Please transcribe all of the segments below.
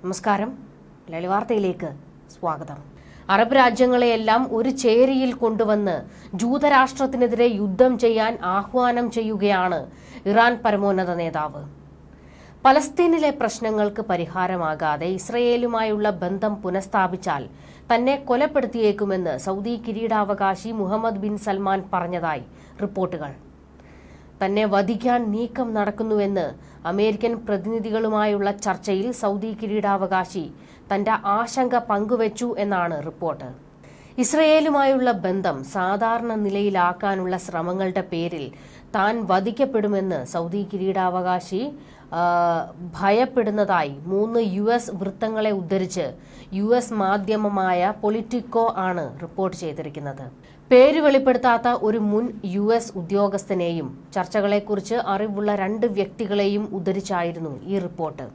നമസ്കാരം. ലളിവാർത്തയിലേക്ക് സ്വാഗതം. അറബ് രാജ്യങ്ങളെയെല്ലാം ഒരു ചേരിയിൽ കൊണ്ടുവന്ന് ജൂതരാഷ്ട്രത്തിനെതിരെ യുദ്ധം ചെയ്യാൻ ആഹ്വാനം ചെയ്യുകയാണ് ഇറാൻ പരമോന്നത നേതാവ്. പലസ്തീനിലെ പ്രശ്നങ്ങൾക്ക് പരിഹാരമാകാതെ ഇസ്രയേലുമായുള്ള ബന്ധം പുനഃസ്ഥാപിച്ചാൽ തന്നെ കൊലപ്പെടുത്തിയേക്കുമെന്ന് സൗദി കിരീടാവകാശി മുഹമ്മദ് ബിൻ സൽമാൻ പറഞ്ഞതായി റിപ്പോർട്ടുകൾ. തന്നെ വധിക്കാൻ നീക്കം നടക്കുന്നുവെന്ന് അമേരിക്കൻ പ്രതിനിധികളുമായുള്ള ചർച്ചയിൽ സൗദി കിരീടാവകാശി തന്റെ ആശങ്ക പങ്കുവച്ചു എന്നാണ് റിപ്പോർട്ട്. ഇസ്രയേലുമായുള്ള ബന്ധം സാധാരണ നിലയിലാക്കാനുള്ള ശ്രമങ്ങളുടെ പേരിൽ താൻ വധിക്കപ്പെടുമെന്ന് സൗദി കിരീടാവകാശി ഭയപ്പെടുന്നതായി 3 US വൃത്തങ്ങളെ ഉദ്ധരിച്ച് US മാധ്യമമായ പൊളിറ്റിക്കോ ആണ് റിപ്പോർട്ട് ചെയ്തിരിക്കുന്നത്. പേര് വെളിപ്പെടുത്താത്ത ഒരു മുൻ US ഉദ്യോഗസ്ഥനെയും ചർച്ചകളെക്കുറിച്ച് അറിവുള്ള 2 വ്യക്തികളെയും ഉദ്ധരിച്ചായിരുന്നു ഈ റിപ്പോർട്ട്.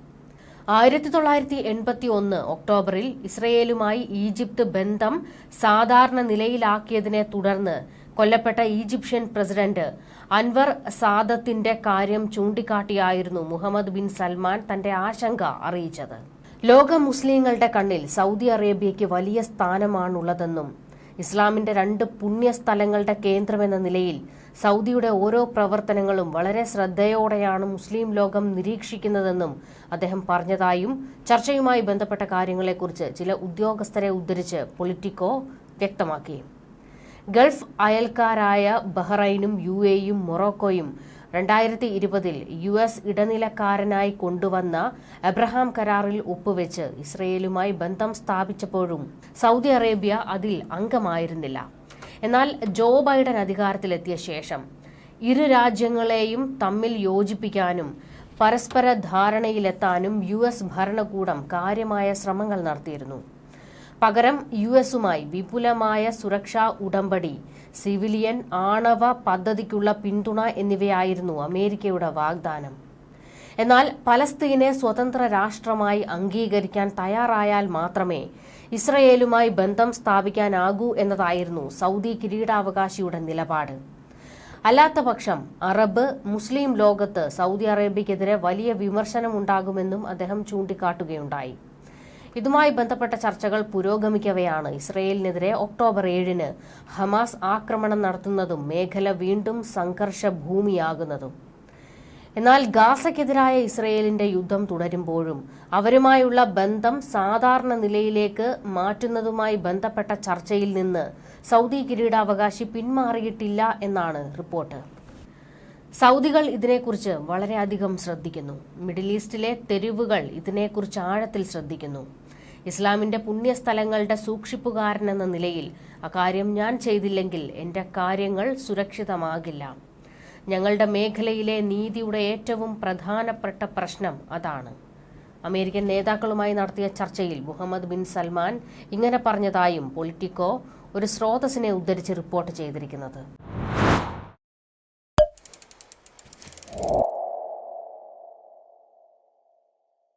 1981 ഒക്ടോബറിൽ ഇസ്രയേലുമായി ഈജിപ്ത് ബന്ധം സാധാരണ നിലയിലാക്കിയതിനെ തുടർന്ന് കൊല്ലപ്പെട്ട ഈജിപ്ഷ്യൻ പ്രസിഡന്റ് അൻവർ സാദത്തിന്റെ കാര്യം ചൂണ്ടിക്കാട്ടിയായിരുന്നു മുഹമ്മദ് ബിൻ സൽമാൻ തന്റെ ആശങ്ക അറിയിച്ചത്. ലോക മുസ്ലിങ്ങളുടെ കണ്ണിൽ സൗദി അറേബ്യയ്ക്ക് വലിയ സ്ഥാനമാണുള്ളതെന്നും ഇസ്ലാമിന്റെ 2 പുണ്യസ്ഥലങ്ങളുടെ കേന്ദ്രമെന്ന നിലയിൽ സൗദിയുടെ ഓരോ പ്രവർത്തനങ്ങളും വളരെ ശ്രദ്ധയോടെയാണ് മുസ്ലിം ലോകം നിരീക്ഷിക്കുന്നതെന്നും അദ്ദേഹം പറഞ്ഞതായും ചർച്ചയുമായി ബന്ധപ്പെട്ട കാര്യങ്ങളെക്കുറിച്ച് ചില ഉദ്യോഗസ്ഥരെ ഉദ്ധരിച്ച് പൊളിറ്റിക്കോ വ്യക്തമാക്കി. ഗൾഫ് അയൽക്കാരായ ബഹ്റൈനും UAEയും മൊറോക്കോയും 2020 US ഇടനിലക്കാരനായി കൊണ്ടുവന്ന അബ്രഹാം കരാറിൽ ഒപ്പുവെച്ച് ഇസ്രയേലുമായി ബന്ധം സ്ഥാപിച്ചപ്പോഴും സൗദി അറേബ്യ അതിൽ അംഗമായിരുന്നില്ല. എന്നാൽ ജോ ബൈഡൻ അധികാരത്തിലെത്തിയ ശേഷം ഇരു രാജ്യങ്ങളെയും തമ്മിൽ യോജിപ്പിക്കാനും പരസ്പര ധാരണയിലെത്താനും US ഭരണകൂടം കാര്യമായ ശ്രമങ്ങൾ നടത്തിയിരുന്നു. പകരം USുമായി വിപുലമായ സുരക്ഷാ ഉടമ്പടി, സിവിലിയൻ ആണവ പദ്ധതിക്കുള്ള പിന്തുണ എന്നിവയായിരുന്നു അമേരിക്കയുടെ വാഗ്ദാനം. എന്നാൽ പലസ്തീനെ സ്വതന്ത്ര രാഷ്ട്രമായി അംഗീകരിക്കാൻ തയ്യാറായാൽ മാത്രമേ ഇസ്രയേലുമായി ബന്ധം സ്ഥാപിക്കാനാകൂ എന്നതായിരുന്നു സൗദി കിരീടാവകാശിയുടെ നിലപാട്. അല്ലാത്തപക്ഷം അറബ് മുസ്ലിം ലോകത്ത് സൗദി അറേബ്യക്കെതിരെ വലിയ വിമർശനമുണ്ടാകുമെന്നും അദ്ദേഹം ചൂണ്ടിക്കാട്ടുകയുണ്ടായി. ഇതുമായി ബന്ധപ്പെട്ട ചർച്ചകൾ പുരോഗമിക്കവെയാണ് ഇസ്രയേലിനെതിരെ ഒക്ടോബർ 7 ഹമാസ് ആക്രമണം നടത്തുന്നതും മേഖല വീണ്ടും സംഘർഷ ഭൂമിയാകുന്നതും. എന്നാൽ ഗാസയ്ക്കെതിരായ ഇസ്രയേലിന്റെ യുദ്ധം തുടരുമ്പോഴും അവരുമായുള്ള ബന്ധം സാധാരണ നിലയിലേക്ക് മാറ്റുന്നതുമായി ബന്ധപ്പെട്ട ചർച്ചയിൽ നിന്ന് സൗദി കിരീടാവകാശി പിന്മാറിയിട്ടില്ല എന്നാണ് റിപ്പോർട്ട്. സൗദികൾ ഇതിനെക്കുറിച്ച് വളരെയധികം ശ്രദ്ധിക്കുന്നു. മിഡിൽ ഈസ്റ്റിലെ തെരുവുകൾ ഇതിനെക്കുറിച്ച് ആഴത്തിൽ ശ്രദ്ധിക്കുന്നു. ഇസ്ലാമിന്റെ പുണ്യസ്ഥലങ്ങളുടെ സൂക്ഷിപ്പുകാരനെന്ന നിലയിൽ അക്കാര്യം ഞാൻ ചെയ്തില്ലെങ്കിൽ എന്റെ കാര്യങ്ങൾ സുരക്ഷിതമാകില്ല. ഞങ്ങളുടെ മേഖലയിലെ നീതിയുടെ ഏറ്റവും പ്രധാനപ്പെട്ട പ്രശ്നം അതാണ്. അമേരിക്കൻ നേതാക്കളുമായി നടത്തിയ ചർച്ചയിൽ മുഹമ്മദ് ബിൻ സൽമാൻ ഇങ്ങനെ പറഞ്ഞതായും പൊളിറ്റിക്കോ ഒരു സ്രോതസ്സിനെ ഉദ്ധരിച്ച് റിപ്പോർട്ട് ചെയ്തിരിക്കുന്നത്.